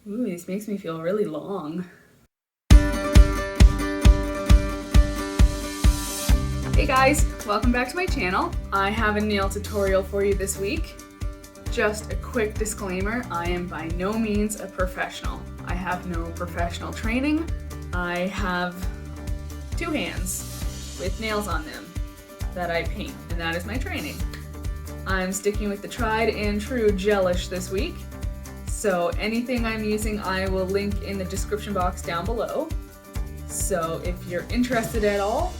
Ooh, this makes me feel really long. Hey guys, welcome back to my channel. I have a nail tutorial for you this week. Just a quick disclaimer, I am by no means a professional. I have no professional training. I have two hands with nails on them that I paint, and that is my training. I'm sticking with the tried and true gelish this week. So anything I'm using I will link in the description box down below. So if you're interested at all,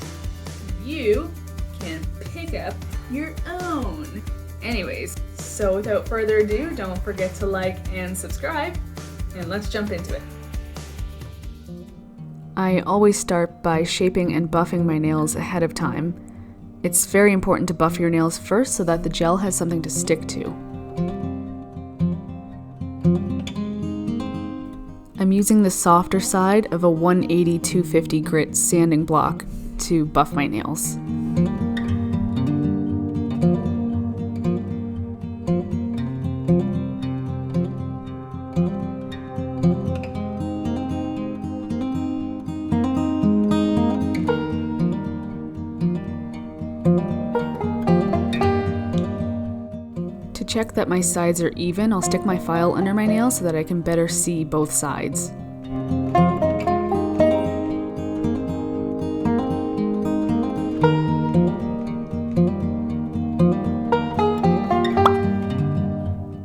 you can pick up your own. Anyways, so without further ado, don't forget to like and subscribe, and let's jump into it. I always start by shaping and buffing my nails ahead of time. It's very important to buff your nails first so that the gel has something to stick to. I'm using the softer side of a 180-250 grit sanding block to buff my nails. To check that my sides are even, I'll stick my file under my nail so that I can better see both sides.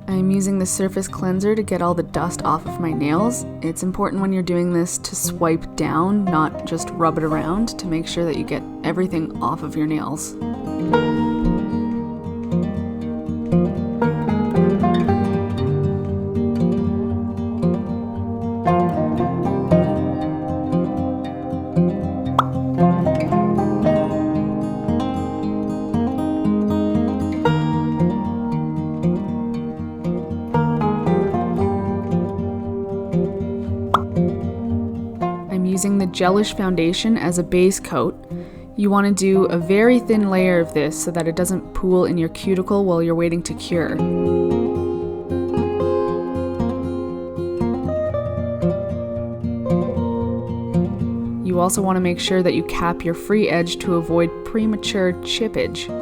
I'm using the surface cleanser to get all the dust off of my nails. It's important when you're doing this to swipe down, not just rub it around, to make sure that you get everything off of your nails. Using the gelish foundation as a base coat. You want to do a very thin layer of this so that it doesn't pool in your cuticle while you're waiting to cure. You also want to make sure that you cap your free edge to avoid premature chippage.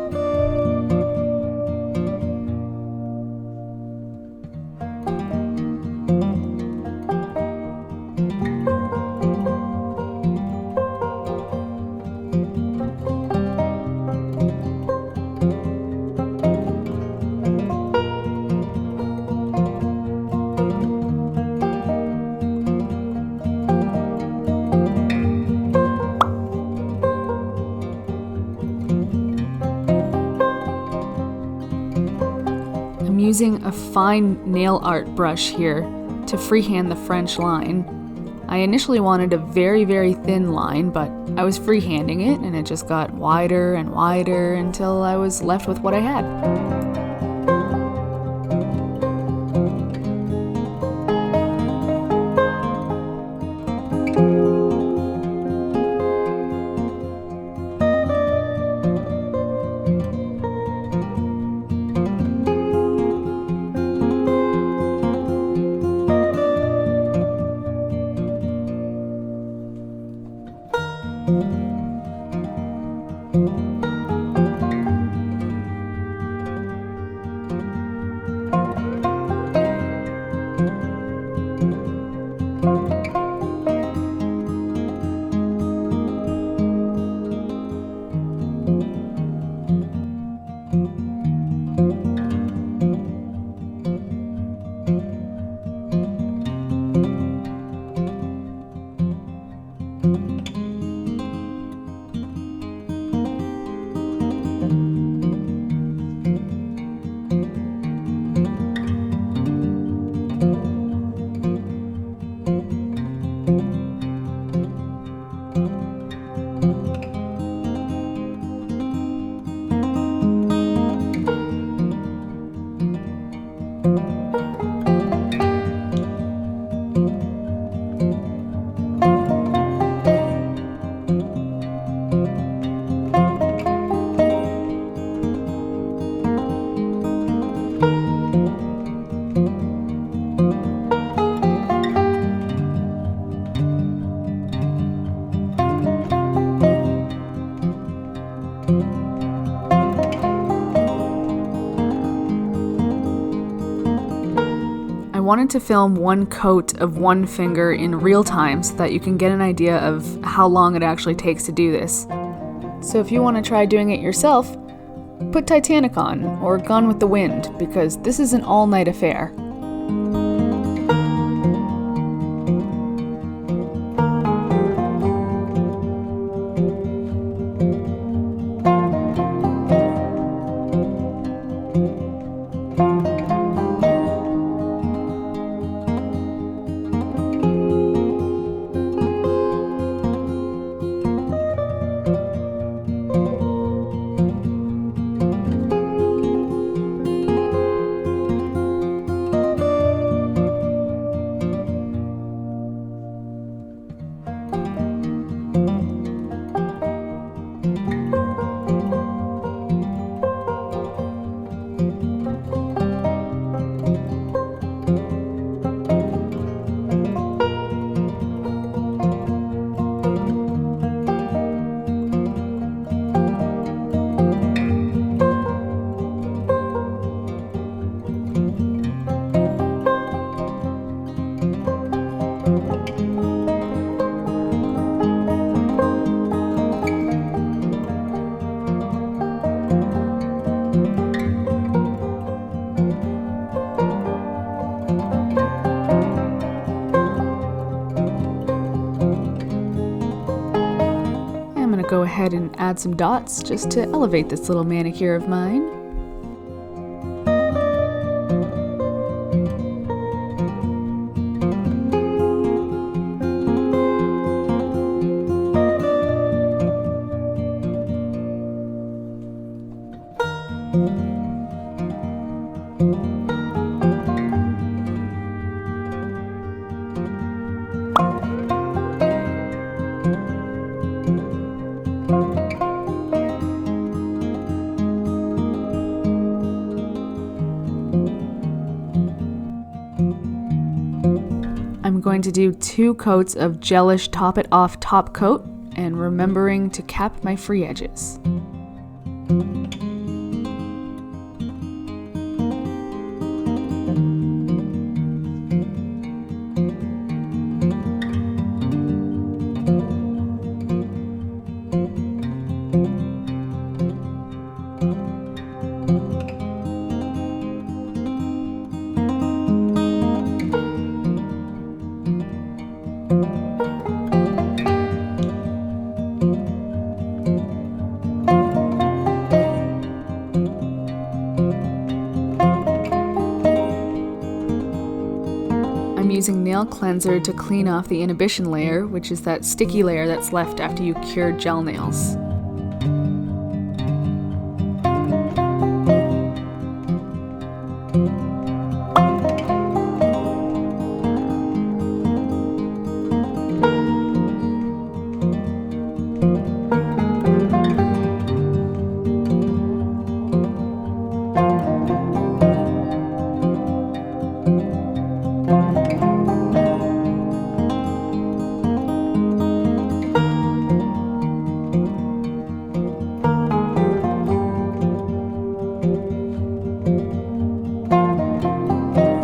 I'm using a fine nail art brush here to freehand the French line. I initially wanted a very thin line, but I was freehanding it and it just got wider and wider until I was left with what I had. wanted to film one coat of one finger in real time so that you can get an idea of how long it actually takes to do this. So if you want to try doing it yourself, put Titanic on or Gone with the Wind, because this is an all-night affair. Go ahead and add some dots just to elevate this little manicure of mine. I'm going to do 2 coats of gelish Top It Off top coat, and remembering to cap my free edges. I'm using nail cleanser to clean off the inhibition layer, which is that sticky layer that's left after you cure gel nails.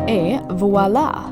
Et voila!